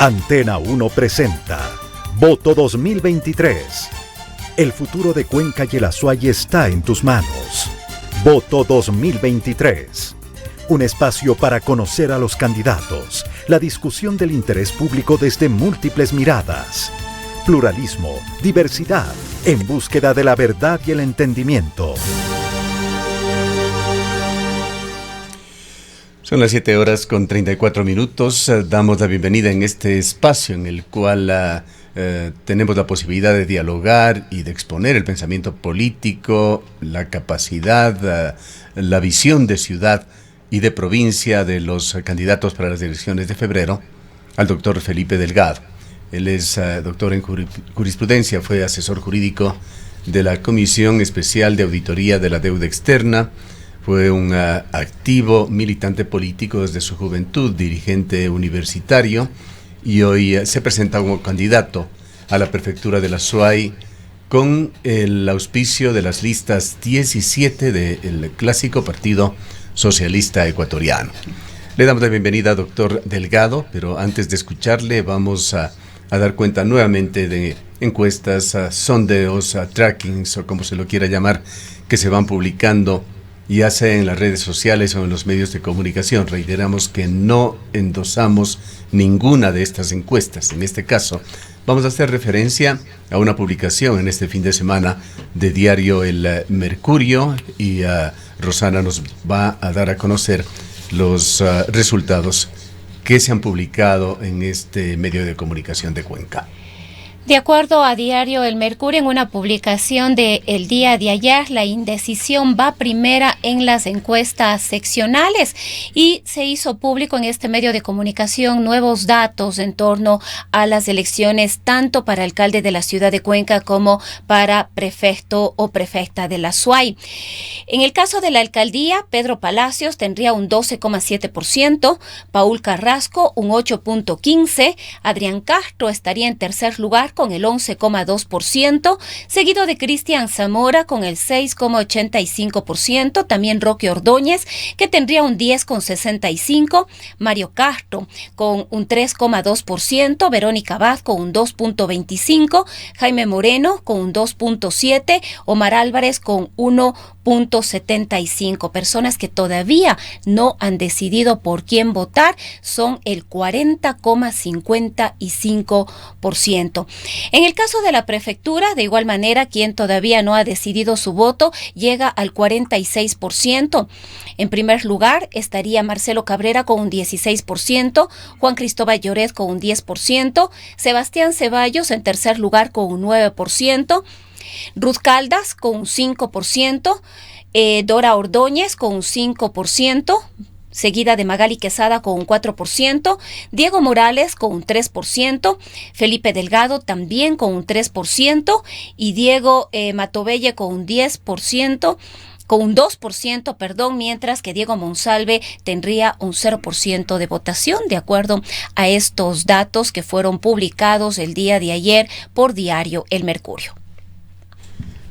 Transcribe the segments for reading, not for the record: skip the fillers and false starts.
Antena 1 presenta Voto 2023. El futuro de Cuenca y el Azuay está en tus manos. Voto 2023. Un espacio para conocer a los candidatos, la discusión del interés público desde múltiples miradas. Pluralismo, diversidad, en búsqueda de la verdad y el entendimiento. Son las 7:34. Damos la bienvenida en este espacio en el cual tenemos la posibilidad de dialogar y de exponer el pensamiento político, la capacidad, la visión de ciudad y de provincia de los candidatos para las elecciones de febrero, al doctor Felipe Delgado. Él es doctor en jurisprudencia, fue asesor jurídico de la Comisión Especial de Auditoría de la Deuda Externa. Fue un activo militante político desde su juventud, dirigente universitario, y hoy se presenta como candidato a la prefectura del Azuay con el auspicio de las listas 17 del clásico Partido Socialista Ecuatoriano. Le damos la bienvenida, doctor Delgado, pero antes de escucharle vamos a dar cuenta nuevamente de encuestas, sondeos, trackings o como se lo quiera llamar, que se van publicando ya sea en las redes sociales o en los medios de comunicación. Reiteramos que no endosamos ninguna de estas encuestas. En este caso, vamos a hacer referencia a una publicación en este fin de semana de diario El Mercurio, y Rosana nos va a dar a conocer los resultados que se han publicado en este medio de comunicación de Cuenca. De acuerdo a diario El Mercurio, en una publicación del día de ayer, la indecisión va primera en las encuestas seccionales y se hizo público en este medio de comunicación nuevos datos en torno a las elecciones tanto para alcalde de la ciudad de Cuenca como para prefecto o prefecta de la Azuay. En el caso de la alcaldía, Pedro Palacios tendría un 12,7%, Paul Carrasco un 8,15%, Adrián Castro estaría en tercer lugar con el 11,2%, seguido de Cristian Zamora con el 6,85%, también Roque Ordóñez, que tendría un 10,65%, Mario Castro con un 3,2%, Verónica Abad con un 2,25%, Jaime Moreno con un 2,7%, Omar Álvarez con 1,75%. Personas que todavía no han decidido por quién votar son el 40,55%. En el caso de la prefectura, de igual manera, quien todavía no ha decidido su voto llega al 46%. En primer lugar estaría Marcelo Cabrera con un 16%, Juan Cristóbal Lloret con un 10%, Sebastián Ceballos en tercer lugar con un 9%, Ruth Caldas con un 5%, Dora Ordóñez con un 5%, seguida de Magali Quesada con un 4%, Diego Morales con un 3%, Felipe Delgado también con un 3%, y Diego Matovelle con un 10%, con un 2%, mientras que Diego Monsalve tendría un 0% de votación, de acuerdo a estos datos que fueron publicados el día de ayer por diario El Mercurio.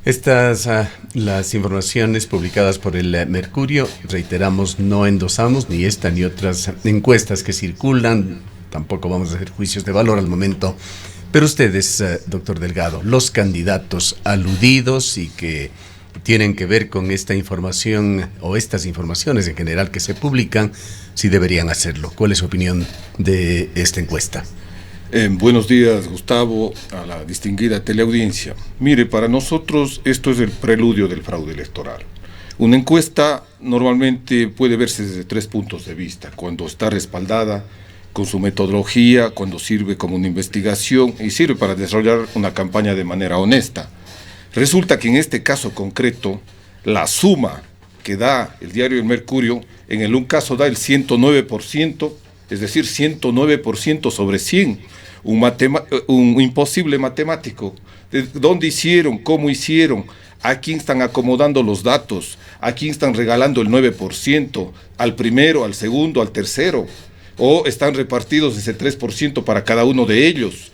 Estas, las informaciones publicadas por el Mercurio, reiteramos, no endosamos ni esta ni otras encuestas que circulan, tampoco vamos a hacer juicios de valor al momento, pero ustedes, doctor Delgado, los candidatos aludidos y que tienen que ver con esta información o estas informaciones en general que se publican, si deberían hacerlo. ¿Cuál es su opinión de esta encuesta? Buenos días, Gustavo, a la distinguida teleaudiencia. Mire, para nosotros esto es el preludio del fraude electoral. Una encuesta normalmente puede verse desde 3 puntos de vista: cuando está respaldada con su metodología, cuando sirve como una investigación y sirve para desarrollar una campaña de manera honesta. Resulta que en este caso concreto, la suma que da el diario El Mercurio, en un caso da el 109%, es decir, 109% sobre 100, un imposible matemático. ¿De dónde hicieron? ¿Cómo hicieron? ¿A quién están acomodando los datos? ¿A quién están regalando el 9%? ¿Al primero, al segundo, al tercero? ¿O están repartidos ese 3% para cada uno de ellos?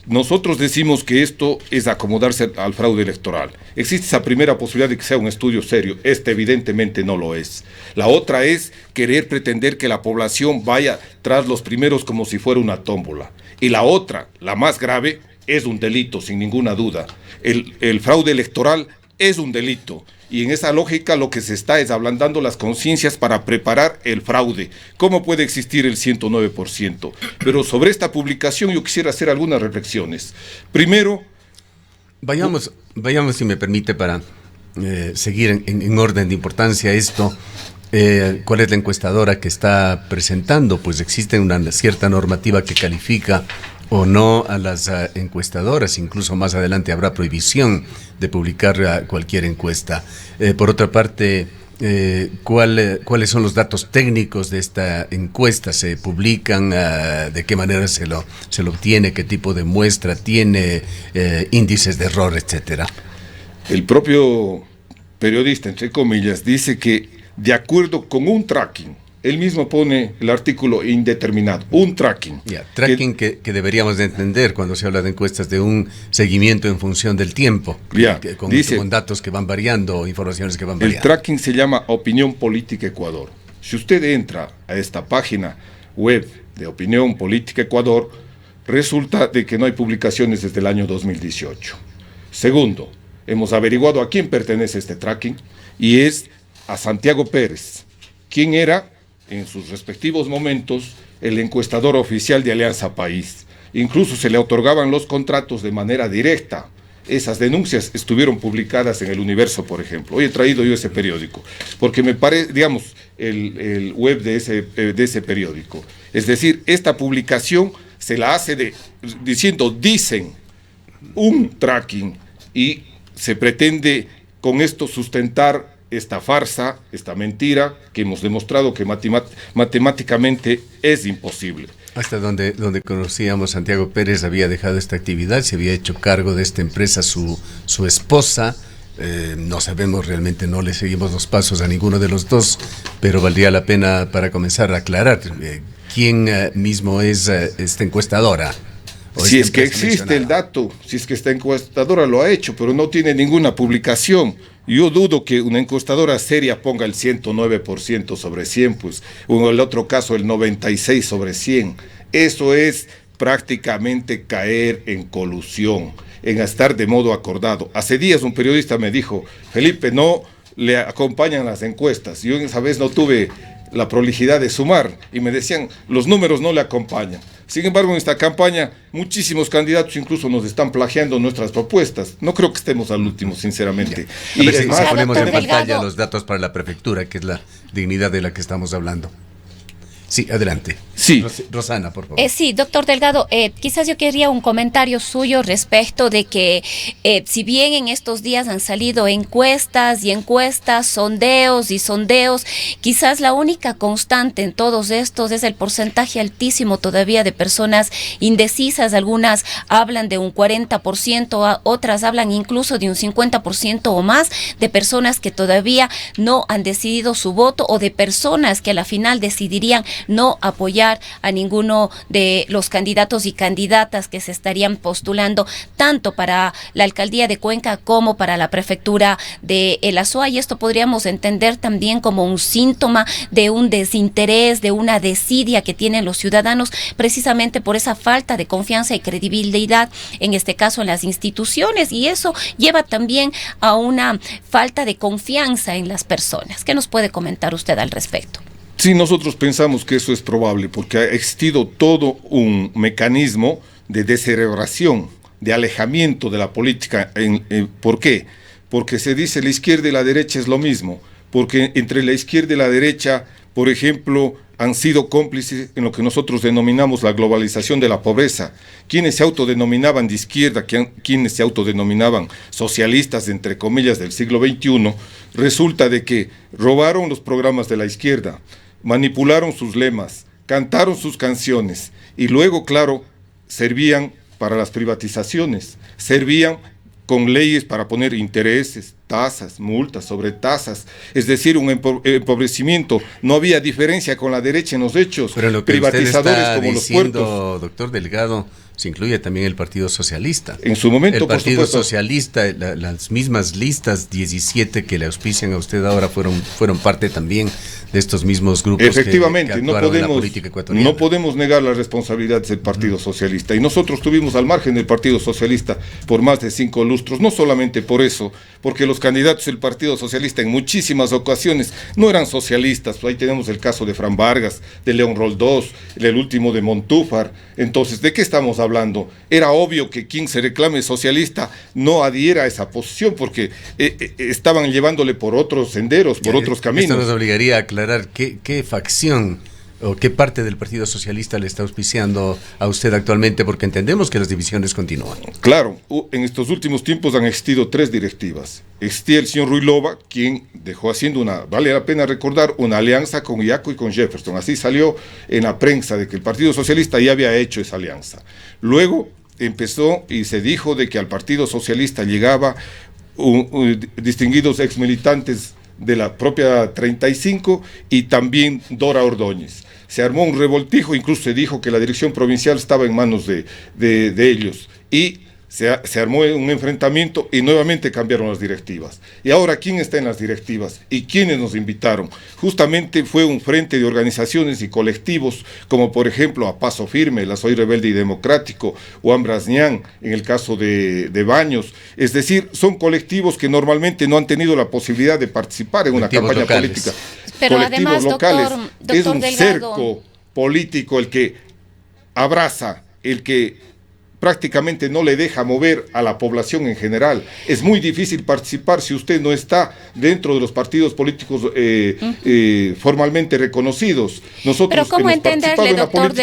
nosotros decimos que esto es acomodarse al fraude electoral. Existe esa primera posibilidad de que sea un estudio serio. Este evidentemente no lo es. La otra es querer pretender que la población vaya tras los primeros como si fuera una tómbola. Y la otra, la más grave, es un delito, sin ninguna duda. El fraude electoral es un delito. Y en esa lógica lo que se está es ablandando las conciencias para preparar el fraude. ¿Cómo puede existir el 109%? Pero sobre esta publicación yo quisiera hacer algunas reflexiones. Primero... Vayamos si me permite, para seguir en orden de importancia esto. ¿Cuál es la encuestadora que está presentando? Pues existe una cierta normativa que califica o no a las encuestadoras. Incluso más adelante habrá prohibición de publicar cualquier encuesta. Por otra parte, ¿cuáles son los datos técnicos de esta encuesta? ¿Se publican? ¿De qué manera se lo obtiene? ¿Qué tipo de muestra tiene? ¿Índices de error, etcétera? El propio periodista, entre comillas, dice que de acuerdo con un tracking, él mismo pone el artículo indeterminado, un tracking. Tracking que deberíamos de entender cuando se habla de encuestas, de un seguimiento en función del tiempo, con datos que van variando, informaciones que van variando. El tracking se llama Opinión Política Ecuador. Si usted entra a esta página web de Opinión Política Ecuador, resulta de que no hay publicaciones desde el año 2018. Segundo, hemos averiguado a quién pertenece este tracking, y es a Santiago Pérez, quien era en sus respectivos momentos el encuestador oficial de Alianza País. Incluso se le otorgaban los contratos de manera directa. Esas denuncias estuvieron publicadas en El Universo, por ejemplo. Hoy he traído yo ese periódico, porque me parece, digamos, el web de ese periódico. Es decir, esta publicación se la hace dicen un tracking, y se pretende con esto sustentar esta farsa, esta mentira, que hemos demostrado que matemáticamente es imposible. Hasta donde conocíamos, Santiago Pérez había dejado esta actividad, se había hecho cargo de esta empresa su esposa. No sabemos realmente, no le seguimos los pasos a ninguno de los dos, pero valdría la pena para comenzar a aclarar quién mismo es esta encuestadora. Si es que existe el dato, si es que esta encuestadora lo ha hecho, pero no tiene ninguna publicación. Yo dudo que una encuestadora seria ponga el 109% sobre 100, pues, o en el otro caso el 96 sobre 100. Eso es prácticamente caer en colusión, en estar de modo acordado. Hace días un periodista me dijo: Felipe, no le acompañan las encuestas. Yo esa vez no tuve la prolijidad de sumar, y me decían, los números no le acompañan. Sin embargo, en esta campaña, muchísimos candidatos incluso nos están plagiando nuestras propuestas. No creo que estemos al último, sinceramente. A ver si ponemos en pantalla los datos para la prefectura, que es la dignidad de la que estamos hablando. Sí, adelante. Sí. Rosana, por favor. Sí, doctor Delgado, quizás yo quería un comentario suyo respecto de que si bien en estos días han salido encuestas y encuestas, sondeos y sondeos, quizás la única constante en todos estos es el porcentaje altísimo todavía de personas indecisas. Algunas hablan de un 40%, otras hablan incluso de un 50% o más de personas que todavía no han decidido su voto, o de personas que a la final decidirían no apoyar a ninguno de los candidatos y candidatas que se estarían postulando tanto para la alcaldía de Cuenca como para la prefectura de El Azuay. Y esto podríamos entender también como un síntoma de un desinterés, de una desidia que tienen los ciudadanos, precisamente por esa falta de confianza y credibilidad, en este caso en las instituciones, y eso lleva también a una falta de confianza en las personas. ¿Qué nos puede comentar usted al respecto? Sí, nosotros pensamos que eso es probable, porque ha existido todo un mecanismo de descerebración, de alejamiento de la política. ¿Por qué? Porque se dice la izquierda y la derecha es lo mismo, porque entre la izquierda y la derecha, por ejemplo, han sido cómplices en lo que nosotros denominamos la globalización de la pobreza. Quienes se autodenominaban de izquierda, quienes se autodenominaban socialistas, entre comillas, del siglo XXI, resulta de que robaron los programas de la izquierda, manipularon sus lemas, cantaron sus canciones, y luego, claro, servían para las privatizaciones, servían con leyes para poner intereses, tasas, multas sobre tasas, es decir, un empobrecimiento. No había diferencia con la derecha en los hechos. Pero lo que privatizadores usted está como diciendo, los puertos. doctor Delgado, se incluye también el Partido Socialista. En su momento, el Partido por supuesto. Socialista, las mismas listas 17 que le auspician a usted ahora fueron parte también de estos mismos grupos. Efectivamente, que no en la política ecuatoriana. No podemos negar las responsabilidades del Partido Socialista, y nosotros estuvimos al margen del Partido Socialista por más de 5 lustros, no solamente por eso, porque los candidatos del Partido Socialista en muchísimas ocasiones no eran socialistas. Ahí tenemos el caso de Fran Vargas, de León Roldós, el último de Montúfar. Entonces, ¿de qué estamos hablando? Era obvio que quien se reclame socialista no adhiera a esa posición, porque estaban llevándole por otros senderos, por otros caminos. Esto nos obligaría a aclarar qué facción o qué parte del Partido Socialista le está auspiciando a usted actualmente, porque entendemos que las divisiones continúan. Claro, en estos últimos tiempos han existido 3 directivas. Existía el señor Ruilova, quien dejó haciendo vale la pena recordar, una alianza con Yaco y con Jefferson. Así salió en la prensa de que el Partido Socialista ya había hecho esa alianza. Luego empezó y se dijo de que al Partido Socialista llegaba distinguidos exmilitantes de la propia 35 y también Dora Ordóñez. Se armó un revoltijo, incluso se dijo que la dirección provincial estaba en manos de ellos, y se armó un enfrentamiento y nuevamente cambiaron las directivas. Y ahora, ¿quién está en las directivas? ¿Y quiénes nos invitaron? Justamente fue un frente de organizaciones y colectivos, como por ejemplo A Paso Firme, la Soy Rebelde y Democrático, o Ambrazñán, en el caso de Baños. Es decir, son colectivos que normalmente no han tenido la posibilidad de participar en una campaña política. Pero colectivos además, locales, doctor es un Delgado, cerco político el que abraza, el que prácticamente no le deja mover a la población en general. Es muy difícil participar si usted no está dentro de los partidos políticos formalmente reconocidos. Nosotros pero ¿cómo entenderle, doctor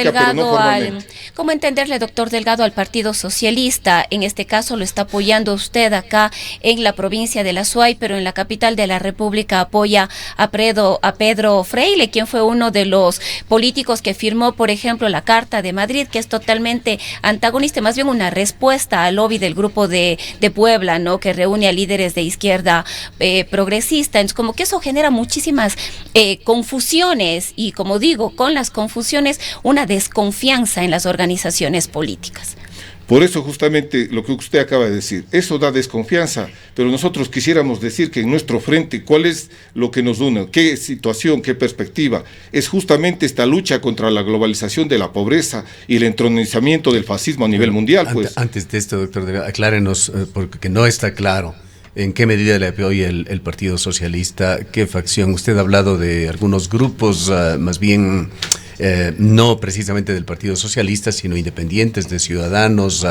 Delgado, al Partido Socialista? En este caso lo está apoyando usted acá en la provincia de La Suay, pero en la capital de la República apoya a Pedro Freile, quien fue uno de los políticos que firmó, por ejemplo, la Carta de Madrid, que es totalmente antagonista, más bien una respuesta al lobby del Grupo de Puebla, ¿no?, que reúne a líderes de izquierda progresista. Entonces, como que eso genera muchísimas confusiones, y como digo, con las confusiones, una desconfianza en las organizaciones políticas. Por eso justamente lo que usted acaba de decir, eso da desconfianza, pero nosotros quisiéramos decir que en nuestro frente, ¿cuál es lo que nos une? ¿Qué situación, qué perspectiva? Es justamente esta lucha contra la globalización de la pobreza y el entronizamiento del fascismo a nivel mundial. Antes de esto, doctor, aclárenos, porque no está claro. ¿En qué medida le apoya el Partido Socialista? ¿Qué facción? Usted ha hablado de algunos grupos, más bien no precisamente del Partido Socialista, sino independientes, de ciudadanos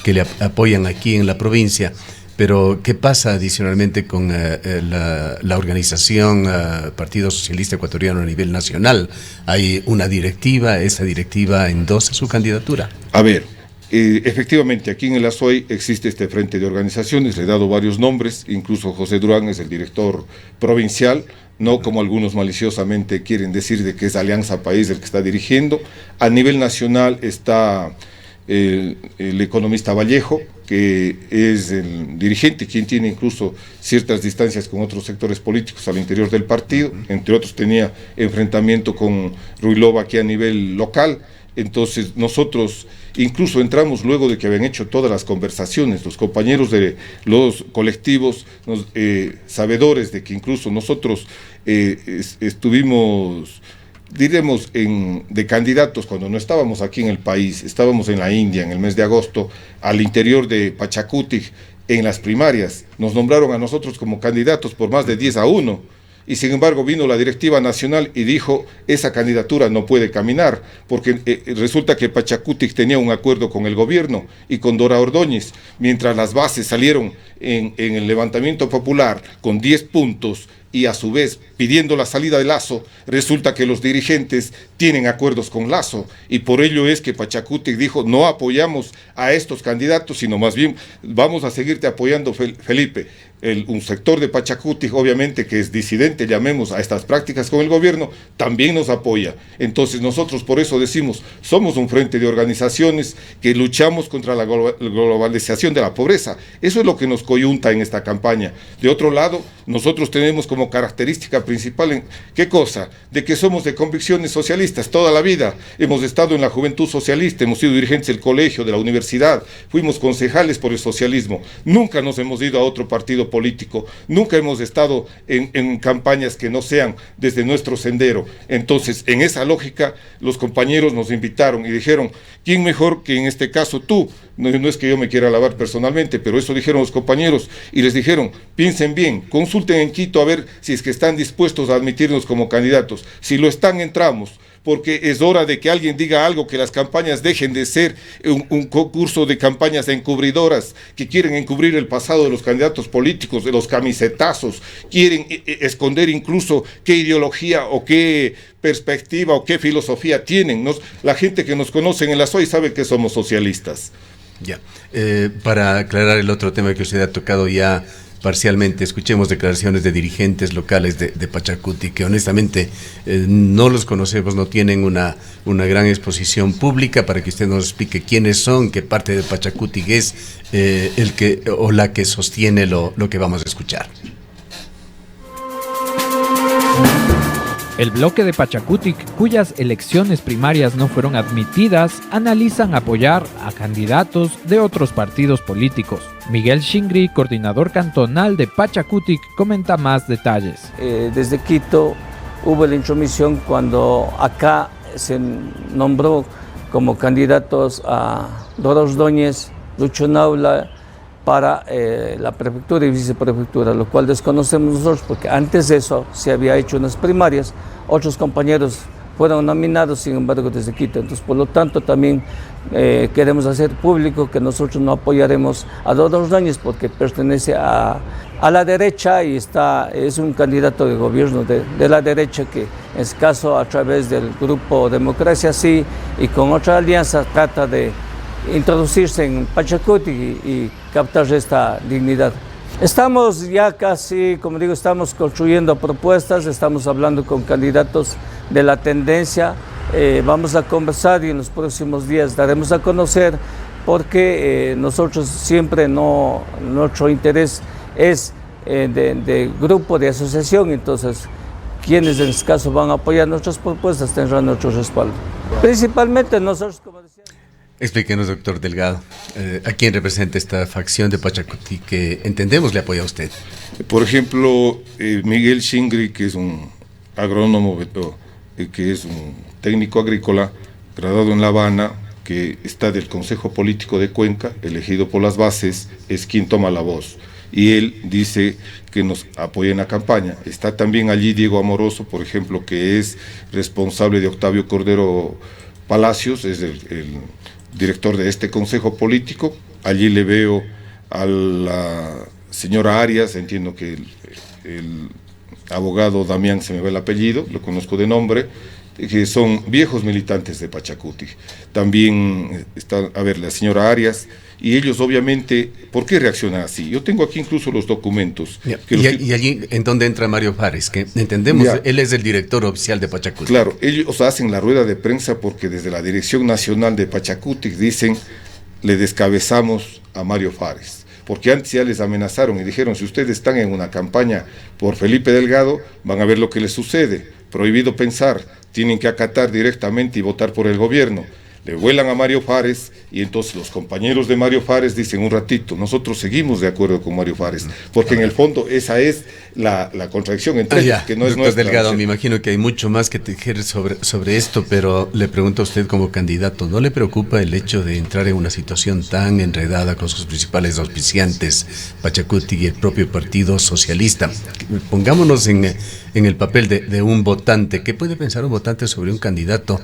que le apoyan aquí en la provincia. Pero, ¿qué pasa adicionalmente con la organización Partido Socialista Ecuatoriano a nivel nacional? ¿Hay una directiva? ¿Esa directiva endosa su candidatura? A ver, efectivamente, aquí en el Azuay existe este frente de organizaciones, le he dado varios nombres, incluso José Durán es el director provincial, no como algunos maliciosamente quieren decir de que es Alianza País el que está dirigiendo. A nivel nacional está el economista Vallejo, que es el dirigente, quien tiene incluso ciertas distancias con otros sectores políticos al interior del partido, entre otros tenía enfrentamiento con Ruilova aquí a nivel local. Entonces nosotros incluso entramos luego de que habían hecho todas las conversaciones, los compañeros de los colectivos, sabedores de que incluso nosotros estuvimos, diremos, de candidatos cuando no estábamos aquí en el país, estábamos en la India en el mes de agosto, al interior de Pachacuti, en las primarias, nos nombraron a nosotros como candidatos por más de 10-1, y sin embargo vino la directiva nacional y dijo, esa candidatura no puede caminar, porque resulta que Pachacuti tenía un acuerdo con el gobierno y con Dora Ordóñez, mientras las bases salieron en el levantamiento popular con 10 puntos, y a su vez pidiendo la salida de Lazo, resulta que los dirigentes tienen acuerdos con Lazo, y por ello es que Pachacuti dijo, no apoyamos a estos candidatos, sino más bien vamos a seguirte apoyando, Felipe. Un sector de Pachacuti, obviamente que es disidente, llamemos a estas prácticas con el gobierno, también nos apoya. Entonces nosotros por eso decimos, somos un frente de organizaciones que luchamos contra la globalización de la pobreza. Eso es lo que nos coyunta en esta campaña. De otro lado, nosotros tenemos como característica principal, ¿qué cosa? De que somos de convicciones socialistas toda la vida. Hemos estado en la juventud socialista, hemos sido dirigentes del colegio, de la universidad, fuimos concejales por el socialismo. Nunca nos hemos ido a otro partido político, nunca hemos estado en campañas que no sean desde nuestro sendero. Entonces, en esa lógica, los compañeros nos invitaron y dijeron, ¿quién mejor que en este caso tú? No es que yo me quiera alabar personalmente, pero eso dijeron los compañeros y les dijeron, piensen bien, consulten en Quito a ver si es que están dispuestos a admitirnos como candidatos. Si lo están, entramos, porque es hora de que alguien diga algo, que las campañas dejen de ser un concurso de campañas encubridoras, que quieren encubrir el pasado de los candidatos políticos, de los camisetazos, quieren esconder incluso qué ideología o qué perspectiva o qué filosofía tienen. La gente que nos conoce en el SOI sabe que somos socialistas. Ya, para aclarar el otro tema que usted ha tocado ya parcialmente, escuchemos declaraciones de dirigentes locales de Pachacuti, que honestamente no los conocemos, no tienen una gran exposición pública, para que usted nos explique quiénes son, qué parte de Pachacuti es el que o la que sostiene lo que vamos a escuchar. El bloque de Pachacutic, cuyas elecciones primarias no fueron admitidas, analizan apoyar a candidatos de otros partidos políticos. Miguel Shingri, coordinador cantonal de Pachacutic, comenta más detalles. Desde Quito hubo la intromisión cuando acá se nombró como candidatos a Dora Ordóñez, Lucho Naula, para la prefectura y viceprefectura, lo cual desconocemos nosotros porque antes de eso se había hecho unas primarias, otros compañeros fueron nominados, sin embargo, desde Quito. Entonces, por lo tanto, también queremos hacer público que nosotros no apoyaremos a Dora Ordóñez porque pertenece a la derecha y es un candidato de gobierno de la derecha que, en este caso, a través del grupo Democracia Sí y con otra alianza trata de introducirse en Pachacuti y captar esta dignidad. Estamos ya casi, como digo, estamos construyendo propuestas, estamos hablando con candidatos de la tendencia, vamos a conversar y en los próximos días daremos a conocer porque nosotros siempre nuestro interés es de grupo, de asociación, entonces quienes en este caso van a apoyar nuestras propuestas tendrán nuestro respaldo. Principalmente nosotros, como decía... Explíquenos, doctor Delgado, ¿a quién representa esta facción de Pachacuti que entendemos le apoya a usted? Por ejemplo, Miguel Shingri, que es un agrónomo, que es un técnico agrícola, graduado en La Habana, que está del Consejo Político de Cuenca, elegido por las bases, es quien toma la voz. Y él dice que nos apoya en la campaña. Está también allí Diego Amoroso, por ejemplo, que es responsable de Octavio Cordero Palacios, es el director de este consejo político. Allí le veo a la señora Arias, entiendo que el abogado Damián, se me va el apellido, lo conozco de nombre, que son viejos militantes de Pachacuti. También está, la señora Arias, y ellos obviamente, ¿por qué reaccionan así? Yo tengo aquí incluso los documentos. Y allí, ¿en dónde entra Mario Fares? Que entendemos, él es el director oficial de Pachacuti. Claro, ellos hacen la rueda de prensa porque desde la Dirección Nacional de Pachacuti dicen, le descabezamos a Mario Fares. Porque antes ya les amenazaron y dijeron, si ustedes están en una campaña por Felipe Delgado, van a ver lo que les sucede. Prohibido pensar, tienen que acatar directamente y votar por el gobierno. Le vuelan a Mario Fares y entonces los compañeros de Mario Fares dicen un ratito, nosotros seguimos de acuerdo con Mario Fares, porque en el fondo esa es la contradicción entre ellos, que no es nuestra. Delgado, me imagino que hay mucho más que tejer sobre esto, pero le pregunto a usted como candidato, ¿no le preocupa el hecho de entrar en una situación tan enredada con sus principales auspiciantes, Pachacuti y el propio Partido Socialista? Pongámonos en el papel de un votante. ¿Qué puede pensar un votante sobre un candidato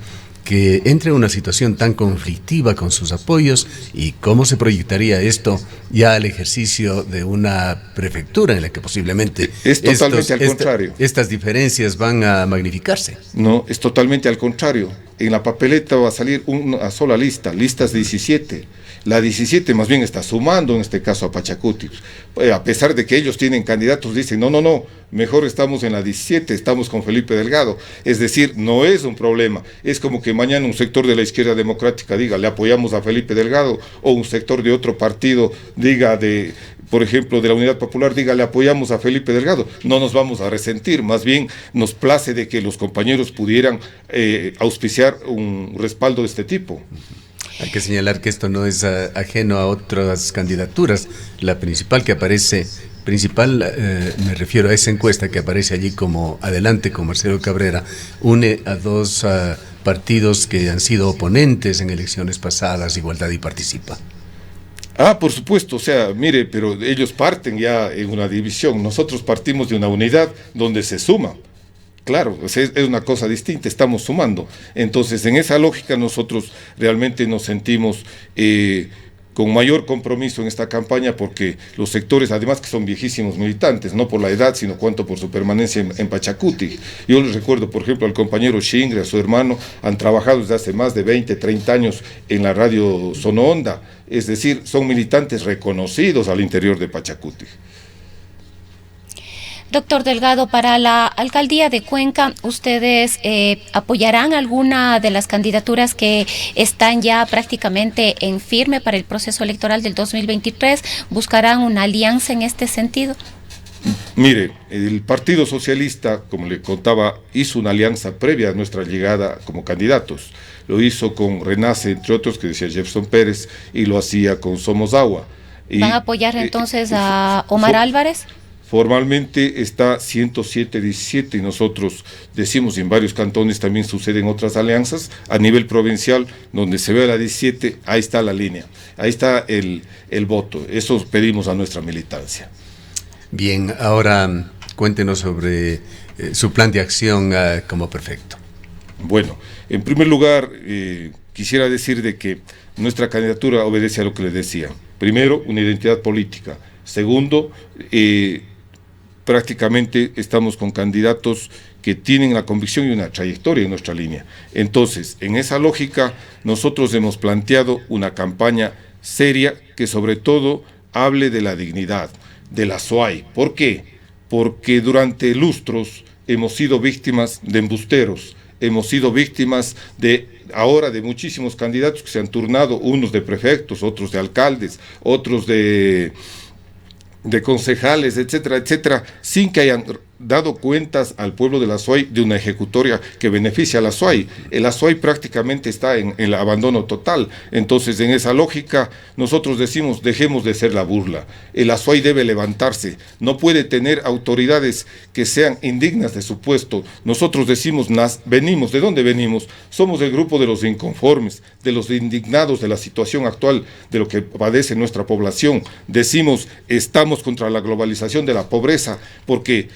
que entre en una situación tan conflictiva con sus apoyos y cómo se proyectaría esto ya al ejercicio de una prefectura en la que posiblemente es totalmente al contrario. Estas diferencias van a magnificarse? No, es totalmente al contrario. En la papeleta va a salir una sola lista, listas 17. La 17 más bien está sumando en este caso a Pachacuti. A pesar de que ellos tienen candidatos, dicen, no, mejor estamos en la 17, estamos con Felipe Delgado. Es decir, no es un problema. Es como que mañana un sector de la izquierda democrática diga, le apoyamos a Felipe Delgado, o un sector de otro partido diga, por ejemplo, de la Unidad Popular diga le apoyamos a Felipe Delgado, no nos vamos a resentir, más bien nos place de que los compañeros pudieran auspiciar un respaldo de este tipo. Hay que señalar que esto no es ajeno a otras candidaturas. La principal que aparece, me refiero a esa encuesta que aparece allí como Adelante con Marcelo Cabrera, une a dos partidos que han sido oponentes en elecciones pasadas, Igualdad y Participa. Por supuesto, o sea, mire, pero ellos parten ya en una división, nosotros partimos de una unidad donde se suma. Claro, es una cosa distinta, estamos sumando. Entonces, en esa lógica nosotros realmente nos sentimos con mayor compromiso en esta campaña porque los sectores, además que son viejísimos militantes, no por la edad, sino cuanto por su permanencia en Pachacuti. Yo les recuerdo, por ejemplo, al compañero Shingre, a su hermano, han trabajado desde hace más de 20, 30 años en la radio Sonoonda, es decir, son militantes reconocidos al interior de Pachacuti. Doctor Delgado, para la alcaldía de Cuenca, ¿ustedes apoyarán alguna de las candidaturas que están ya prácticamente en firme para el proceso electoral del 2023? ¿Buscarán una alianza en este sentido? Mire, el Partido Socialista, como le contaba, hizo una alianza previa a nuestra llegada como candidatos. Lo hizo con Renace, entre otros, que decía Jefferson Pérez, y lo hacía con Somos Agua. ¿Van a apoyar entonces a Omar Álvarez? Formalmente está 107-17 y nosotros decimos, y en varios cantones también suceden otras alianzas, a nivel provincial, donde se ve la 17, ahí está la línea, ahí está el voto, eso pedimos a nuestra militancia. Bien, ahora cuéntenos sobre su plan de acción como prefecto. Bueno, en primer lugar, quisiera decir de que nuestra candidatura obedece a lo que les decía. Primero, una identidad política. Segundo, prácticamente estamos con candidatos que tienen la convicción y una trayectoria en nuestra línea. Entonces, en esa lógica, nosotros hemos planteado una campaña seria que sobre todo hable de la dignidad, de la SUAY. ¿Por qué? Porque durante lustros hemos sido víctimas de embusteros, hemos sido víctimas de muchísimos candidatos que se han turnado, unos de prefectos, otros de alcaldes, otros de concejales, etcétera, etcétera, sin que hayan dado cuentas al pueblo de la SUAY de una ejecutoria que beneficia a la SUAY. La SUAY prácticamente está en el abandono total. Entonces, en esa lógica, nosotros decimos, dejemos de ser la burla. La SUAY debe levantarse, no puede tener autoridades que sean indignas de su puesto. Nosotros decimos, venimos, ¿de dónde venimos? Somos el grupo de los inconformes, de los indignados de la situación actual, de lo que padece nuestra población. Decimos, estamos contra la globalización de la pobreza, porque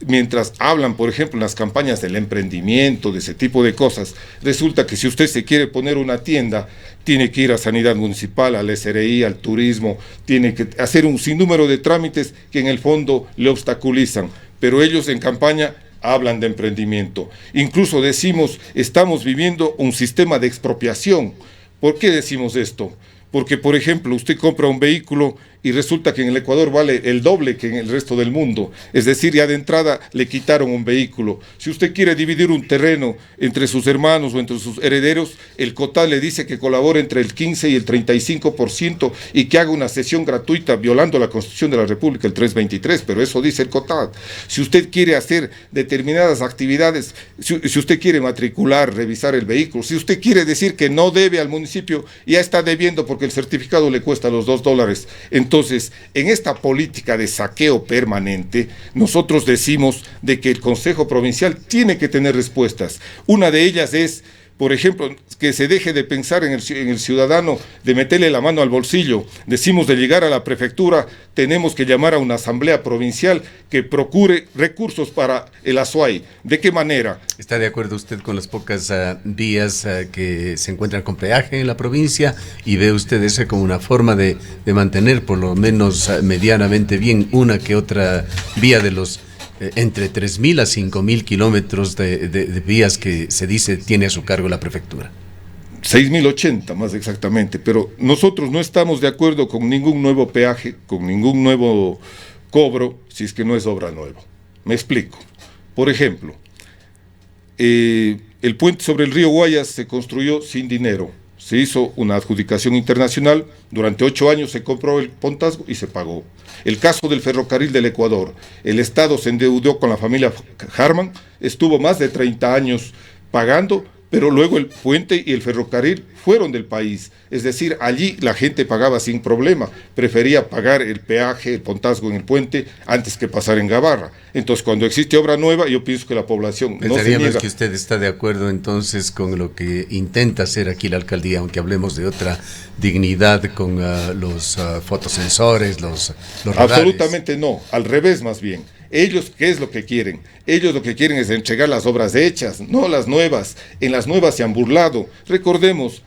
mientras hablan, por ejemplo, en las campañas del emprendimiento, de ese tipo de cosas, resulta que si usted se quiere poner una tienda, tiene que ir a Sanidad Municipal, al SRI, al turismo, tiene que hacer un sinnúmero de trámites que en el fondo le obstaculizan, pero ellos en campaña hablan de emprendimiento. Incluso decimos, estamos viviendo un sistema de expropiación. ¿Por qué decimos esto? Porque, por ejemplo, usted compra un vehículo y resulta que en el Ecuador vale el doble que en el resto del mundo. Es decir, ya de entrada le quitaron un vehículo. Si usted quiere dividir un terreno entre sus hermanos o entre sus herederos, el COTAD le dice que colabore entre el 15 y el 35% y que haga una sesión gratuita violando la Constitución de la República, el 323, pero eso dice el COTAD. Si usted quiere hacer determinadas actividades, si usted quiere matricular, revisar el vehículo, si usted quiere decir que no debe al municipio, ya está debiendo porque el certificado le cuesta los $2. Entonces, en esta política de saqueo permanente, nosotros decimos de que el Consejo Provincial tiene que tener respuestas. Una de ellas es, por ejemplo, que se deje de pensar en el ciudadano, de meterle la mano al bolsillo. Decimos, de llegar a la prefectura, tenemos que llamar a una asamblea provincial que procure recursos para el ASUAY. ¿De qué manera? ¿Está de acuerdo usted con las pocas vías que se encuentran con peaje en la provincia y ve usted eso como una forma de mantener por lo menos medianamente bien una que otra vía de los entre 3.000 a 5.000 kilómetros de vías que se dice tiene a su cargo la prefectura? 6.080 más exactamente, pero nosotros no estamos de acuerdo con ningún nuevo peaje, con ningún nuevo cobro, si es que no es obra nueva. Me explico. Por ejemplo, el puente sobre el río Guayas se construyó sin dinero, Se hizo una adjudicación internacional, durante 8 años se compró el Pontazgo y se pagó. El caso del ferrocarril del Ecuador, el Estado se endeudó con la familia Harman, estuvo más de 30 años pagando, pero luego el puente y el ferrocarril fueron del país. Es decir, allí la gente pagaba sin problema, prefería pagar el peaje, el Pontazgo en el puente, antes que pasar en Gabarra. Entonces, cuando existe obra nueva, yo pienso que la población no se niega. Que usted está de acuerdo entonces con lo que intenta hacer aquí la alcaldía, aunque hablemos de otra dignidad con los fotosensores, los radares. Absolutamente no, al revés más bien. Ellos, ¿qué es lo que quieren? Ellos lo que quieren es entregar las obras hechas, no las nuevas. En las nuevas se han burlado. Recordemos,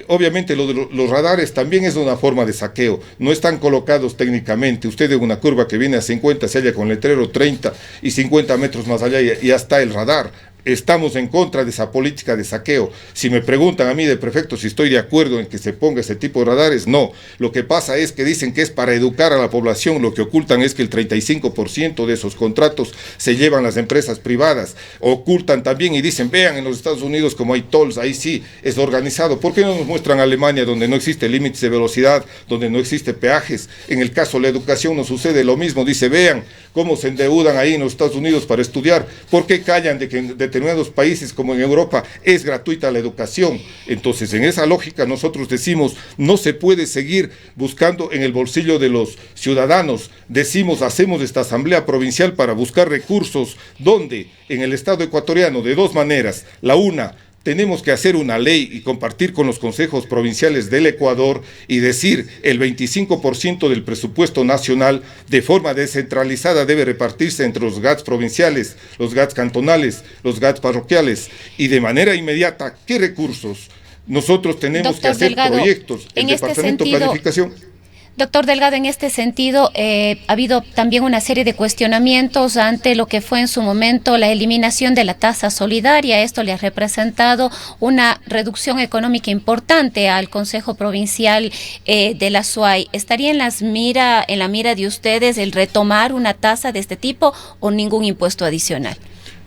obviamente lo de los radares también es una forma de saqueo. No están colocados técnicamente. Usted en una curva que viene a 50 se halla con letrero 30 y 50 metros más allá y ya está el radar. Estamos en contra de esa política de saqueo. Si me preguntan a mí de prefecto si estoy de acuerdo en que se ponga ese tipo de radares, no. Lo que pasa es que dicen que es para educar a la población, lo que ocultan es que el 35% de esos contratos se llevan las empresas privadas. Ocultan también y dicen, vean en los Estados Unidos como hay tolls, ahí sí es organizado. ¿Por qué no nos muestran Alemania donde no existe límites de velocidad, donde no existe peajes? En el caso de la educación nos sucede lo mismo. Dice, vean cómo se endeudan ahí en los Estados Unidos para estudiar. ¿Por qué callan de que en determinados países como en Europa es gratuita la educación? Entonces, en esa lógica nosotros decimos, no se puede seguir buscando en el bolsillo de los ciudadanos. Decimos, hacemos esta asamblea provincial para buscar recursos, donde en el Estado ecuatoriano, de dos maneras. La una, tenemos que hacer una ley y compartir con los consejos provinciales del Ecuador y decir el 25% del presupuesto nacional de forma descentralizada debe repartirse entre los GATS provinciales, los GATS cantonales, los GATS parroquiales y de manera inmediata, ¿qué recursos? Nosotros tenemos que hacer proyectos. El Departamento de Planificación. Doctor Delgado, en este sentido, ha habido también una serie de cuestionamientos ante lo que fue en su momento la eliminación de la tasa solidaria. Esto le ha representado una reducción económica importante al Consejo Provincial de la SUAY. ¿Estaría en la mira de ustedes el retomar una tasa de este tipo o ningún impuesto adicional?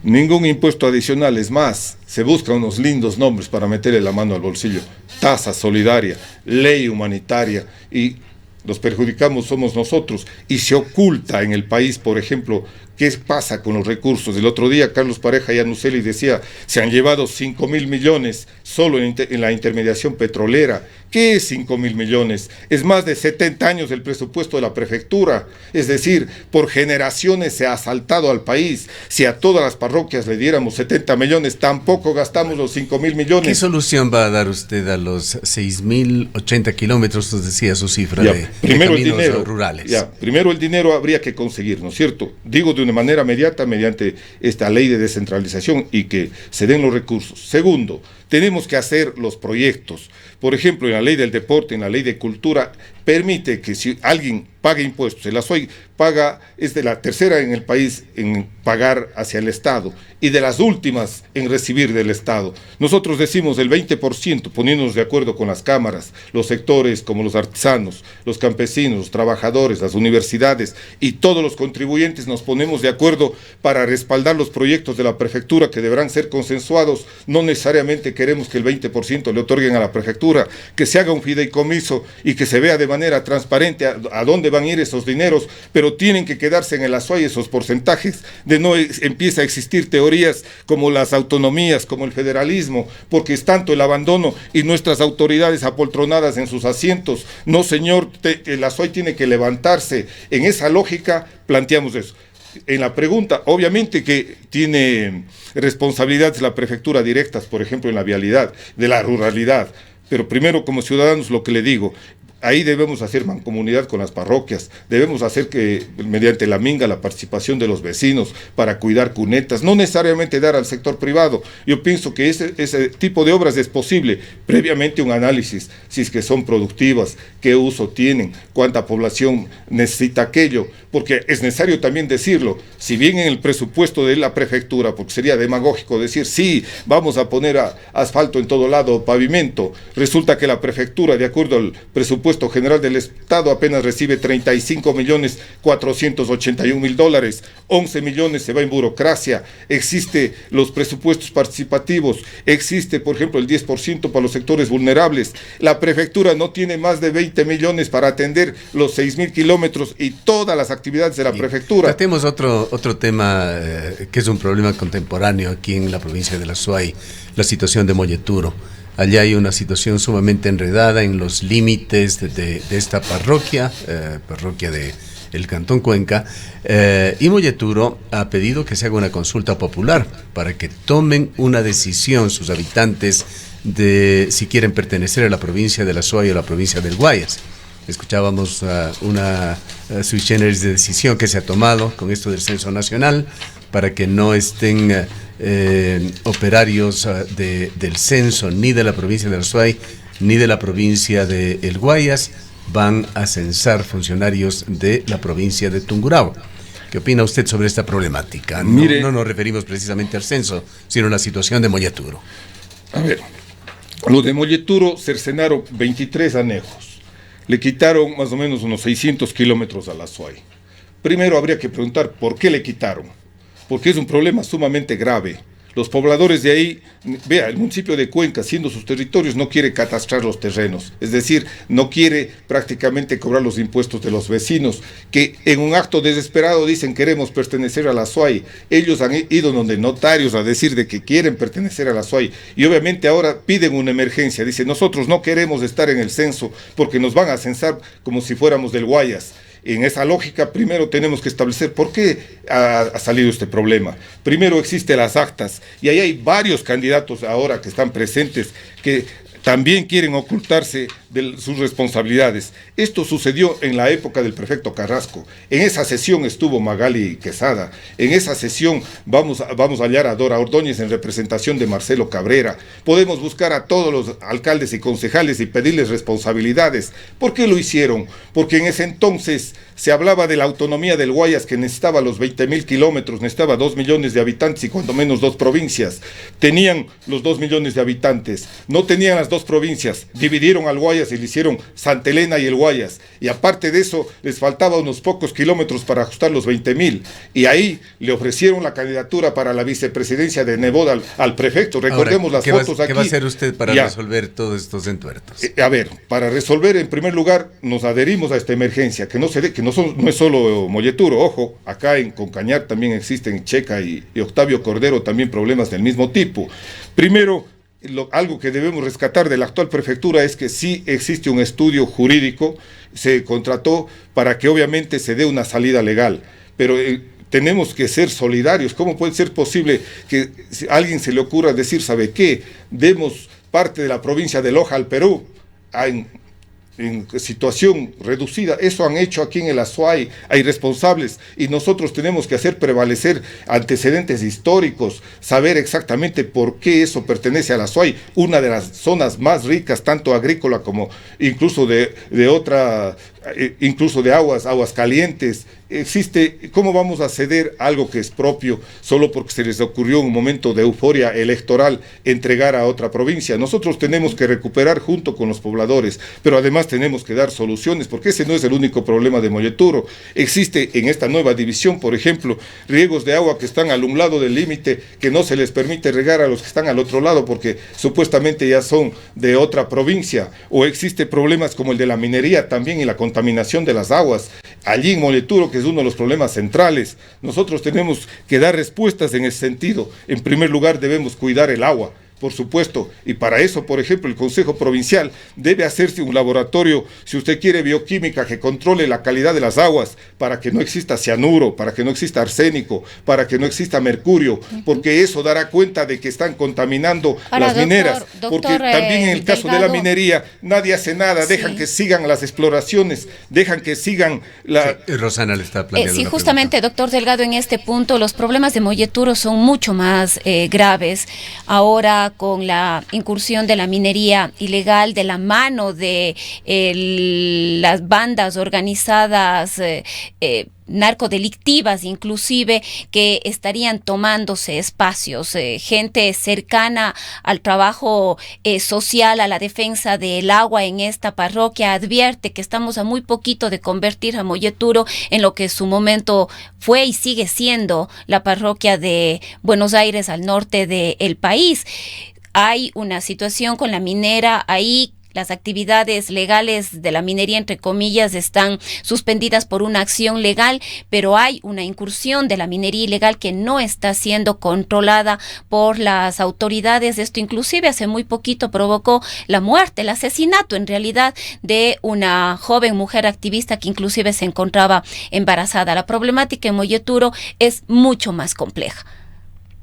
Ningún impuesto adicional, es más, se buscan unos lindos nombres para meterle la mano al bolsillo. Tasa solidaria, ley humanitaria, y los perjudicamos somos nosotros, y se oculta en el país, por ejemplo, qué pasa con los recursos. El otro día Carlos Pareja y Anuseli decía, se han llevado 5.000 millones solo en la intermediación petrolera. ¿Qué es 5.000 millones? Es más de 70 años el presupuesto de la prefectura. Es decir, por generaciones se ha asaltado al país. Si a todas las parroquias le diéramos 70 millones, tampoco gastamos los 5.000 millones. ¿Qué solución va a dar usted a los 6.080 kilómetros, nos decía su cifra, de caminos rurales? Primero el dinero habría que conseguir, ¿no es cierto? Digo de una manera inmediata mediante esta ley de descentralización y que se den los recursos. Segundo, tenemos que hacer los proyectos. Por ejemplo, en la ley del deporte, en la ley de cultura, permite que si alguien paga impuestos, el SUAY paga, es de la tercera en el país en pagar hacia el Estado y de las últimas en recibir del Estado. Nosotros decimos el 20%, poniéndonos de acuerdo con las cámaras, los sectores como los artesanos, los campesinos, los trabajadores, las universidades y todos los contribuyentes nos ponemos de acuerdo para respaldar los proyectos de la prefectura que deberán ser consensuados. No necesariamente queremos que el 20% le otorguen a la prefectura, que se haga un fideicomiso y que se vea de manera transparente a dónde van a ir esos dineros, pero tienen que quedarse en el SUAY esos porcentajes, de no empieza a existir teorías como las autonomías, como el federalismo, porque es tanto el abandono y nuestras autoridades apoltronadas en sus asientos. No, señor, el SUAY tiene que levantarse. En esa lógica planteamos eso. En la pregunta, obviamente que tiene responsabilidades la prefectura directas, por ejemplo, en la vialidad, de la ruralidad, pero primero como ciudadanos lo que le digo, ahí debemos hacer mancomunidad con las parroquias, debemos hacer que mediante la minga la participación de los vecinos para cuidar cunetas, no necesariamente dar al sector privado. Yo pienso que ese tipo de obras es posible, previamente un análisis, si es que son productivas, qué uso tienen, cuánta población necesita aquello, porque es necesario también decirlo, si bien en el presupuesto de la prefectura, porque sería demagógico decir, sí, vamos a poner asfalto en todo lado, pavimento, resulta que la prefectura, de acuerdo al presupuesto presupuesto general del Estado apenas recibe 35.481.000 dólares, 11 millones se va en burocracia, existe los presupuestos participativos, existe, por ejemplo, el 10% para los sectores vulnerables. La prefectura no tiene más de 20 millones para atender los 6.000 kilómetros y todas las actividades de la prefectura. Tratemos otro tema que es un problema contemporáneo aquí en la provincia de la Azuay, la situación de Molleturo. Allá hay una situación sumamente enredada en los límites de esta parroquia, parroquia del Cantón Cuenca, y Molleturo ha pedido que se haga una consulta popular para que tomen una decisión sus habitantes de si quieren pertenecer a la provincia de la Azuay o a la provincia del Guayas. Escuchábamos una sui generis de decisión que se ha tomado con esto del censo nacional para que no estén operarios del censo ni de la provincia de la Azuay ni de la provincia de El Guayas. Van a censar funcionarios de la provincia de Tungurahua. ¿Qué opina usted sobre esta problemática? No nos referimos precisamente al censo, sino a la situación de Molleturo. A ver, lo de Molleturo cercenaron 23 anejos. Le quitaron más o menos unos 600 kilómetros a la Azuay. Primero habría que preguntar por qué le quitaron. Porque es un problema sumamente grave. Los pobladores de ahí, vea, el municipio de Cuenca, siendo sus territorios, no quiere catastrar los terrenos, es decir, no quiere prácticamente cobrar los impuestos de los vecinos, que en un acto desesperado dicen queremos pertenecer a la Azuay. Ellos han ido donde notarios a decir de que quieren pertenecer a la Azuay, y obviamente ahora piden una emergencia, dicen nosotros no queremos estar en el censo porque nos van a censar como si fuéramos del Guayas. En esa lógica, primero tenemos que establecer por qué ha salido este problema. Primero existen las actas, y ahí hay varios candidatos ahora que están presentes que también quieren ocultarse de sus responsabilidades. Esto sucedió en la época del prefecto Carrasco. En esa sesión estuvo Magali Quesada. En esa sesión vamos a hallar a Dora Ordóñez en representación de Marcelo Cabrera. Podemos buscar a todos los alcaldes y concejales y pedirles responsabilidades. ¿Por qué lo hicieron? Porque en ese entonces se hablaba de la autonomía del Guayas, que necesitaba los 20.000 kilómetros, necesitaba 2 millones de habitantes y cuando menos 2 provincias. Tenían los 2 millones de habitantes, no tenían las 2 provincias, dividieron al Guayas y le hicieron Santa Elena y el Guayas, y aparte de eso les faltaba unos pocos kilómetros para ajustar los 20.000, y ahí le ofrecieron la candidatura para la vicepresidencia de Neboda al prefecto. Recordemos ahora, las fotos aquí. ¿Qué va a hacer usted para resolver todos estos entuertos? A ver, para resolver, en primer lugar, nos adherimos a esta emergencia, que no es solo Molleturo, ojo, acá con Cañar también existen Checa y Octavio Cordero también problemas del mismo tipo. Primero, algo que debemos rescatar de la actual prefectura es que sí existe un estudio jurídico, se contrató para que obviamente se dé una salida legal, pero tenemos que ser solidarios. ¿Cómo puede ser posible que a alguien se le ocurra decir, ¿sabe qué? Demos parte de la provincia de Loja al Perú, en situación reducida? Eso han hecho aquí en el Azuay, hay responsables, y nosotros tenemos que hacer prevalecer antecedentes históricos, saber exactamente por qué eso pertenece al Azuay, una de las zonas más ricas, tanto agrícola como incluso incluso de aguas calientes. ¿Cómo vamos a ceder algo que es propio solo porque se les ocurrió en un momento de euforia electoral entregar a otra provincia? Nosotros tenemos que recuperar junto con los pobladores, pero además tenemos que dar soluciones, porque ese no es el único problema de Molleturo. Existe en esta nueva división, por ejemplo, riegos de agua que están al un lado del límite, que no se les permite regar a los que están al otro lado porque supuestamente ya son de otra provincia, o existe problemas como el de la minería también y la contaminación de las aguas. Allí en Molleturo, que es uno de los problemas centrales, nosotros tenemos que dar respuestas en ese sentido. En primer lugar, debemos cuidar el agua, por supuesto, y para eso, por ejemplo, el Consejo Provincial debe hacerse un laboratorio, si usted quiere, bioquímica, que controle la calidad de las aguas, para que no exista cianuro, para que no exista arsénico, para que no exista mercurio, porque eso dará cuenta de que están contaminando las mineras, porque también en el caso de la minería, nadie hace nada, dejan que sigan las exploraciones, dejan que sigan la... Rosana le está planteando sí, justamente, doctor Delgado, en este punto, los problemas de Molleturo son mucho más graves. Ahora, con la incursión de la minería ilegal de la mano de las bandas organizadas narcodelictivas inclusive, que estarían tomándose espacios. Gente cercana al trabajo social, a la defensa del agua en esta parroquia, advierte que estamos a muy poquito de convertir a Molleturo en lo que en su momento fue y sigue siendo la parroquia de Buenos Aires al norte del país. Hay una situación con la minera ahí. Las actividades legales de la minería, entre comillas, están suspendidas por una acción legal, pero hay una incursión de la minería ilegal que no está siendo controlada por las autoridades. Esto inclusive hace muy poquito provocó la muerte, el asesinato en realidad de una joven mujer activista que inclusive se encontraba embarazada. La problemática en Molleturo es mucho más compleja.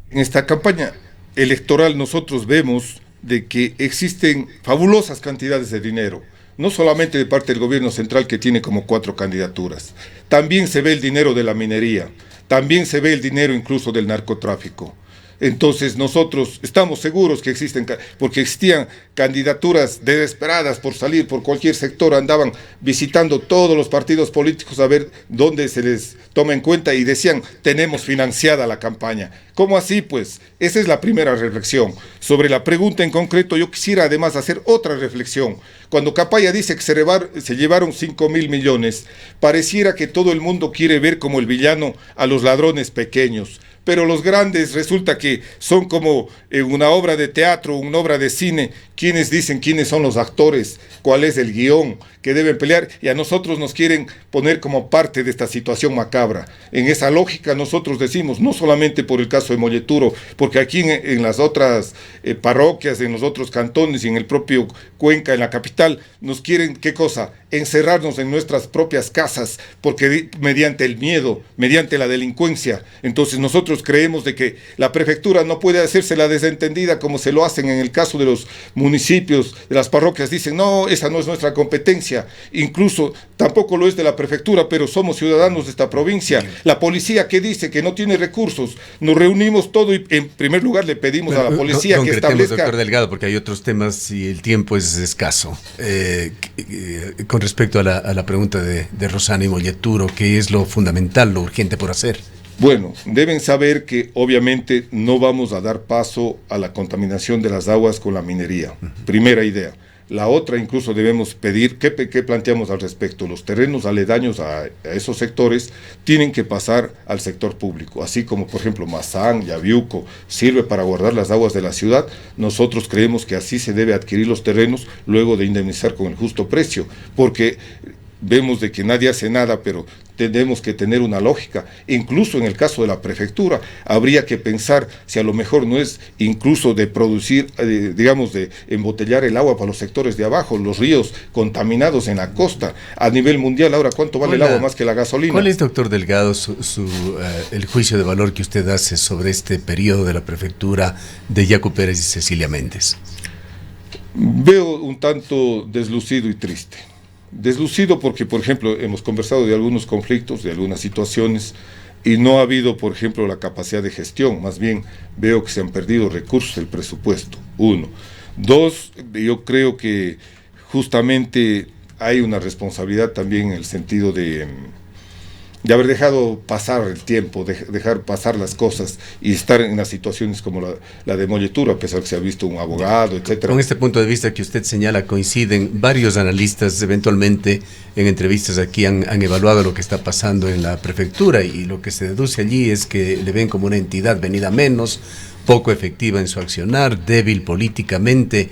En esta campaña electoral nosotros vemos de que existen fabulosas cantidades de dinero, no solamente de parte del gobierno central, que tiene como 4 candidaturas, también se ve el dinero de la minería, también se ve el dinero incluso del narcotráfico. Entonces nosotros estamos seguros que existen, porque existían candidaturas desesperadas por salir por cualquier sector, andaban visitando todos los partidos políticos a ver dónde se les toma en cuenta y decían, tenemos financiada la campaña. ¿Cómo así? Pues esa es la primera reflexión. Sobre la pregunta en concreto, yo quisiera además hacer otra reflexión. Cuando Capaya dice que se llevaron 5.000 millones, pareciera que todo el mundo quiere ver como el villano a los ladrones pequeños. Pero los grandes resulta que son como una obra de teatro, una obra de cine, quienes dicen quiénes son los actores, cuál es el guión que deben pelear, y a nosotros nos quieren poner como parte de esta situación macabra. En esa lógica nosotros decimos, no solamente por el caso de Molleturo, porque aquí en las otras parroquias, en los otros cantones y en el propio Cuenca, en la capital, nos quieren, ¿qué cosa? Encerrarnos en nuestras propias casas, porque mediante el miedo, mediante la delincuencia. Entonces nosotros creemos de que la prefectura no puede hacerse la desentendida como se lo hacen en el caso de los municipios, de las parroquias. Dicen, no, esa no es nuestra competencia, incluso tampoco lo es de la prefectura, pero somos ciudadanos de esta provincia. La policía, ¿qué dice? Que no tiene recursos. Nos reunimos todo y en primer lugar le pedimos a la policía que establezca... Doctor Delgado, porque hay otros temas y el tiempo es escaso. Con respecto a la pregunta de Rosana y Molleturo, ¿qué es lo fundamental, lo urgente por hacer? Bueno, deben saber que obviamente no vamos a dar paso a la contaminación de las aguas con la minería. Primera idea. La otra, incluso debemos pedir, ¿qué planteamos al respecto? Los terrenos aledaños a esos sectores tienen que pasar al sector público, así como por ejemplo Mazán, Yaviuco, sirve para guardar las aguas de la ciudad. Nosotros creemos que así se debe adquirir los terrenos luego de indemnizar con el justo precio, porque vemos de que nadie hace nada, pero tenemos que tener una lógica. Incluso en el caso de la prefectura, habría que pensar si a lo mejor no es incluso de producir, digamos, de embotellar el agua para los sectores de abajo, los ríos contaminados en la costa. A nivel mundial, ahora, ¿cuánto vale el agua más que la gasolina? ¿Cuál es, doctor Delgado, el juicio de valor que usted hace sobre este periodo de la prefectura de Yacu Pérez y Cecilia Méndez? Veo un tanto deslucido y triste. Deslucido porque, por ejemplo, hemos conversado de algunos conflictos, de algunas situaciones, y no ha habido, por ejemplo, la capacidad de gestión. Más bien, veo que se han perdido recursos del presupuesto, 1. 2, yo creo que justamente hay una responsabilidad también en el sentido de haber dejado pasar el tiempo, dejar pasar las cosas y estar en las situaciones como la de Molleturo, a pesar que se ha visto un abogado, etcétera. Con este punto de vista que usted señala, coinciden varios analistas, eventualmente en entrevistas aquí han evaluado lo que está pasando en la prefectura, y lo que se deduce allí es que le ven como una entidad venida menos, poco efectiva en su accionar, débil políticamente.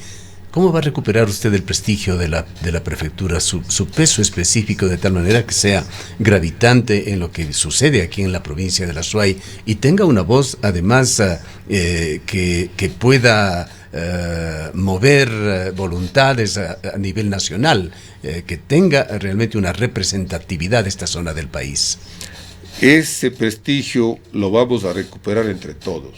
¿Cómo va a recuperar usted el prestigio de la prefectura, su peso específico, de tal manera que sea gravitante en lo que sucede aquí en la provincia de La Suay y tenga una voz, además, que pueda mover voluntades a nivel nacional, que tenga realmente una representatividad de esta zona del país? Ese prestigio lo vamos a recuperar entre todos.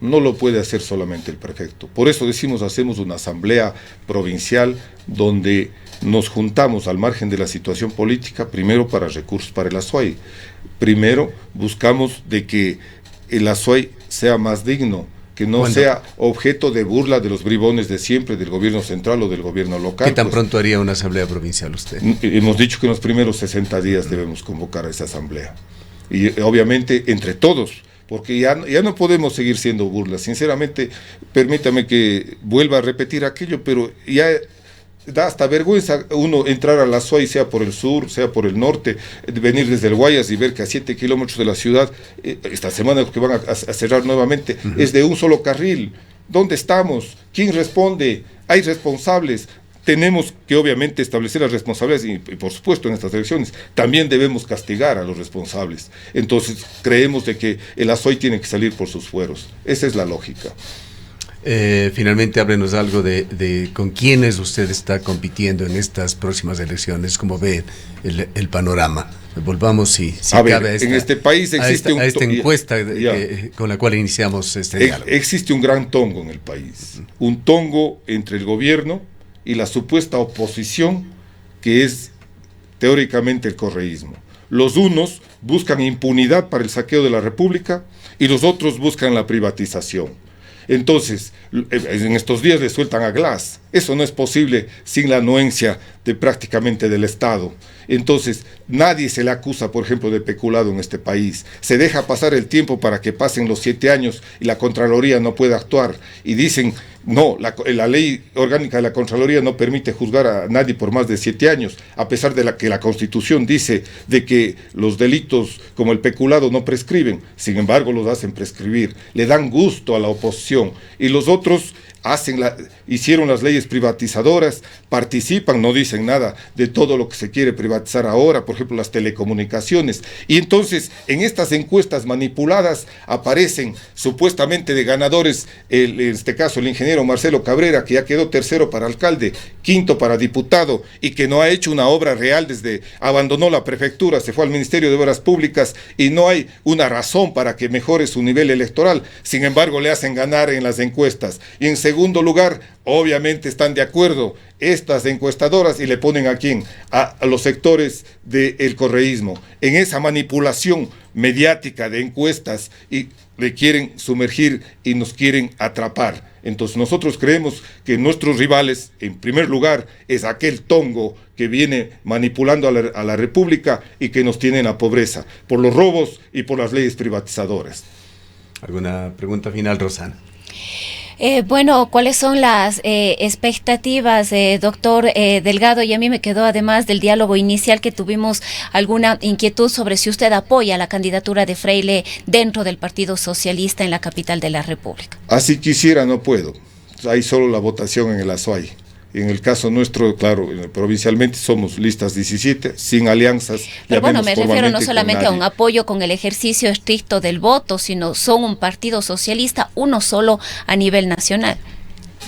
No lo puede hacer solamente el prefecto. Por eso decimos, hacemos una asamblea provincial donde nos juntamos al margen de la situación política, primero para recursos para el Azuay. Primero buscamos de que el Azuay sea más digno, que no sea objeto de burla de los bribones de siempre, del gobierno central o del gobierno local. ¿Qué tan pronto haría una asamblea provincial usted? Hemos dicho que en los primeros 60 días debemos convocar a esa asamblea. y obviamente entre todos, porque ya no podemos seguir siendo burlas. Sinceramente, permítame que vuelva a repetir aquello, pero ya da hasta vergüenza uno entrar a la SUAY, sea por el sur, sea por el norte, venir desde el Guayas y ver que a 7 kilómetros de la ciudad, esta semana que van a cerrar nuevamente, es de un solo carril. ¿Dónde estamos? ¿Quién responde? ¿Hay responsables? Tenemos que obviamente establecer las responsabilidades y por supuesto en estas elecciones también debemos castigar a los responsables. Entonces creemos de que el ASOY tiene que salir por sus fueros. Esa es la lógica. Finalmente, háblenos algo de con quiénes usted está compitiendo en estas próximas elecciones, cómo ve el panorama. Volvamos, si cabe, en este país existe a esta encuesta con la cual iniciamos este diálogo. Existe un gran tongo en el país, un tongo entre el gobierno y la supuesta oposición, que es teóricamente el correísmo. Los unos buscan impunidad para el saqueo de la República y los otros buscan la privatización. Entonces, en estos días le sueltan a Glass. Eso no es posible sin la anuencia prácticamente del Estado. Entonces, nadie se le acusa, por ejemplo, de peculado en este país. Se deja pasar el tiempo para que pasen los 7 años y la Contraloría no puede actuar. Y dicen, no, la ley orgánica de la Contraloría no permite juzgar a nadie por más de 7 años, a pesar de que la Constitución dice de que los delitos como el peculado no prescriben. Sin embargo, los hacen prescribir. Le dan gusto a la oposición. Y los otros hicieron las leyes privatizadoras, participan, no dicen nada de todo lo que se quiere privatizar ahora, por ejemplo las telecomunicaciones, y entonces en estas encuestas manipuladas aparecen supuestamente de ganadores, en este caso el ingeniero Marcelo Cabrera, que ya quedó tercero para alcalde, quinto para diputado, y que no ha hecho una obra real abandonó la prefectura, se fue al Ministerio de Obras Públicas, y no hay una razón para que mejore su nivel electoral. Sin embargo, le hacen ganar en las encuestas. Y en segundo lugar, obviamente están de acuerdo estas encuestadoras y le ponen a quién, a los sectores del correísmo, en esa manipulación mediática de encuestas, y le quieren sumergir y nos quieren atrapar. Entonces nosotros creemos que nuestros rivales, en primer lugar, es aquel tongo que viene manipulando a la República y que nos tiene en la pobreza, por los robos y por las leyes privatizadoras. ¿Alguna pregunta final, Rosana? Bueno, ¿cuáles son las expectativas, doctor Delgado? Y a mí me quedó, además del diálogo inicial que tuvimos, alguna inquietud sobre si usted apoya la candidatura de Freire dentro del Partido Socialista en la capital de la República. Así quisiera, no puedo. Hay solo la votación en el ASUAY. En el caso nuestro, claro, provincialmente somos listas 17, sin alianzas. Pero bueno, me refiero no solamente a un apoyo con el ejercicio estricto del voto, sino son un partido socialista, uno solo a nivel nacional.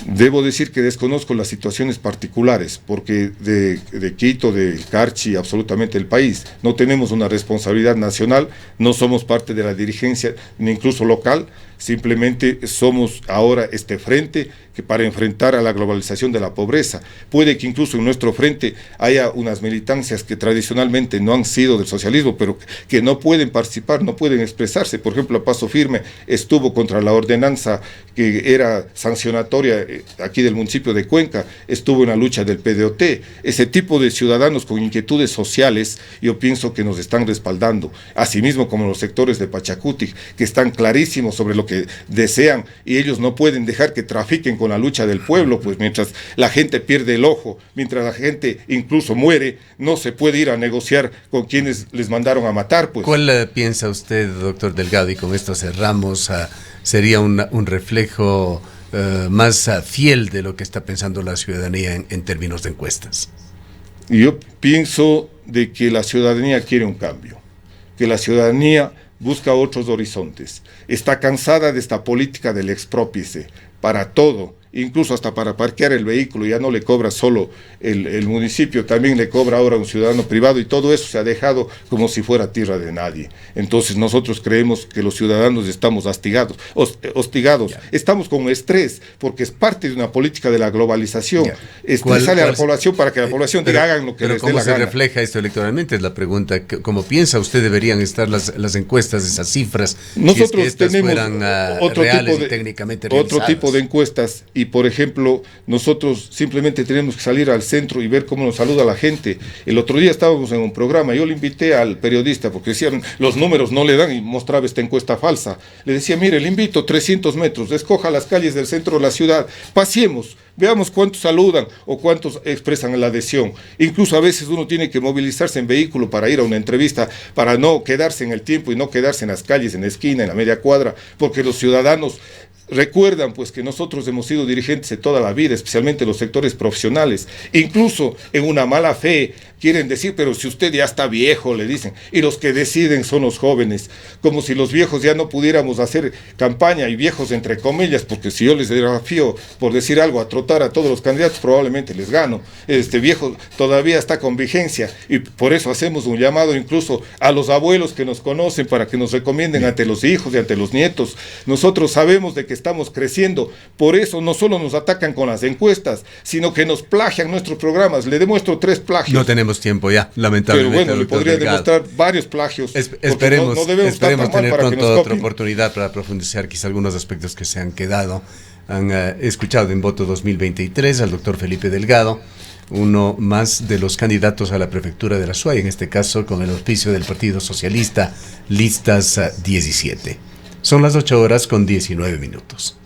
Debo decir que desconozco las situaciones particulares, porque de Quito, del Carchi, absolutamente el país, no tenemos una responsabilidad nacional, no somos parte de la dirigencia, ni incluso local, simplemente somos ahora este frente que para enfrentar a la globalización de la pobreza. Puede que incluso en nuestro frente haya unas militancias que tradicionalmente no han sido del socialismo, pero que no pueden participar, no pueden expresarse. Por ejemplo, a Paso Firme estuvo contra la ordenanza que era sancionatoria aquí del municipio de Cuenca, estuvo en la lucha del PDOT. Ese tipo de ciudadanos con inquietudes sociales, yo pienso que nos están respaldando, asimismo como los sectores de Pachacutic, que están clarísimos sobre lo que desean, y ellos no pueden dejar que trafiquen con la lucha del pueblo, pues mientras la gente pierde el ojo, mientras la gente incluso muere, no se puede ir a negociar con quienes les mandaron a matar, pues. ¿Cuál piensa usted, doctor Delgado, y con esto cerramos, sería un reflejo más fiel de lo que está pensando la ciudadanía en términos de encuestas? Yo pienso de que la ciudadanía quiere un cambio, que la ciudadanía busca otros horizontes, está cansada de esta política del exprópiese para todo, incluso hasta para parquear el vehículo, ya no le cobra solo el municipio, también le cobra ahora un ciudadano privado, y todo eso se ha dejado como si fuera tierra de nadie. Entonces nosotros creemos que los ciudadanos estamos hostigados, estamos con estrés, porque es parte de una política de la globalización, estresarle a la población para que la población diga hagan lo que les dé la gana. ¿Cómo se refleja esto electoralmente? Es la pregunta. ¿Cómo piensa usted deberían estar las encuestas, esas cifras, nosotros si es que tenemos fueran otro reales tipo y técnicamente realizadas? Otro tipo de encuestas, y por ejemplo, nosotros simplemente tenemos que salir al centro y ver cómo nos saluda la gente. El otro día estábamos en un programa, yo le invité al periodista, porque decían, los números no le dan, y mostraba esta encuesta falsa. Le decía, mire, le invito 300 metros, escoja las calles del centro de la ciudad, paseemos, veamos cuántos saludan o cuántos expresan la adhesión. Incluso a veces uno tiene que movilizarse en vehículo para ir a una entrevista, para no quedarse en el tiempo y no quedarse en las calles, en la esquina, en la media cuadra, porque los ciudadanos recuerdan pues que nosotros hemos sido dirigentes de toda la vida, especialmente los sectores profesionales. Incluso en una mala fe quieren decir, pero si usted ya está viejo, le dicen, y los que deciden son los jóvenes, como si los viejos ya no pudiéramos hacer campaña, y viejos entre comillas, porque si yo les desafío, por decir algo, a trotar a todos los candidatos, probablemente les gano. Este viejo todavía está con vigencia, y por eso hacemos un llamado incluso a los abuelos que nos conocen para que nos recomienden ante los hijos y ante los nietos. Nosotros sabemos de que estamos creciendo, por eso no solo nos atacan con las encuestas, sino que nos plagian nuestros programas. Le demuestro 3 plagios. No tenemos tiempo ya, lamentablemente. Pero bueno, le podría demostrar varios plagios. Esperemos, no debemos esperemos tener pronto otra copien. Oportunidad para profundizar quizá algunos aspectos que se han quedado. Han escuchado en Voto 2023 al doctor Felipe Delgado, uno más de los candidatos a la prefectura de La Suay, en este caso con el auspicio del Partido Socialista, listas 17. Son las 8:19 .